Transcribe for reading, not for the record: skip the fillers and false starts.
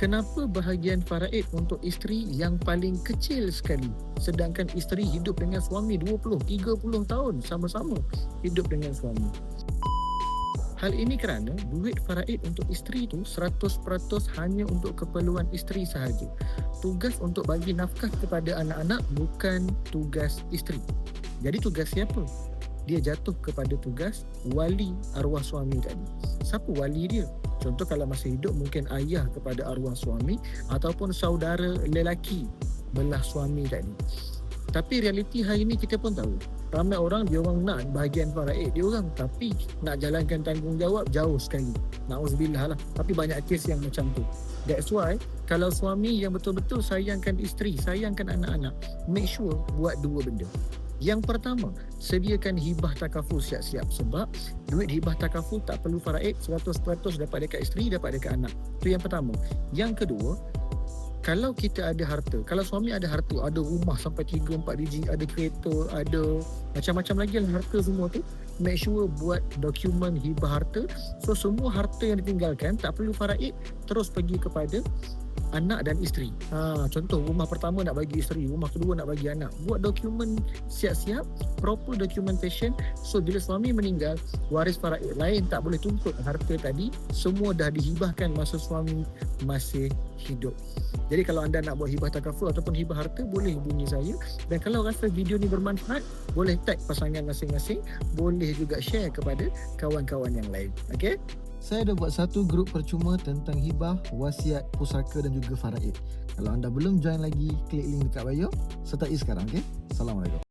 Kenapa bahagian faraid untuk isteri yang paling kecil sekali, sedangkan isteri hidup dengan suami 20, 30 tahun sama-sama hidup dengan suami? Hal ini kerana duit faraid untuk isteri tu 100% hanya untuk keperluan isteri sahaja. Tugas untuk bagi nafkah kepada anak-anak bukan tugas isteri. Jadi tugas siapa? Dia jatuh kepada tugas wali arwah suami tadi. Siapa wali dia? Contoh kalau masih hidup mungkin ayah kepada arwah suami ataupun saudara lelaki belah suami tadi. Tapi realiti hari ni kita pun tahu, ramai orang dia orang nak bahagian faraid dia orang tapi nak jalankan tanggungjawab jauh sekali. Na'udzubillah lah. Tapi banyak kes yang macam tu. That's why kalau suami yang betul-betul sayangkan isteri, sayangkan anak-anak, make sure buat dua benda. Yang pertama, sediakan hibah takaful siap-siap sebab duit hibah takaful tak perlu faraid, 100% dapat dekat isteri, dapat dekat anak. Itu yang pertama. Yang kedua, kalau kita ada harta, kalau suami ada harta, ada rumah sampai 3-4 biji, ada kereta, ada macam-macam lagi yang harta semua tu, make sure buat dokumen hibah harta. So semua harta yang ditinggalkan tak perlu faraid, terus pergi kepada anak dan isteri. Contoh rumah pertama nak bagi isteri, rumah kedua nak bagi anak. Buat dokumen siap-siap, proper documentation. So bila suami meninggal, waris faraid lain tak boleh tuntut harta tadi, semua dah dihibahkan masa suami masih hidup. Jadi kalau anda nak buat hibah takaful ataupun hibah harta, boleh hubungi saya. Dan kalau rasa video ni bermanfaat, boleh tag pasangan masing-masing, boleh juga share kepada kawan-kawan yang lain. Okay? Saya ada buat satu grup percuma tentang hibah, wasiat, pusaka dan juga faraid. Kalau anda belum join lagi, klik link dekat bio. Sertai sekarang, okey? Assalamualaikum.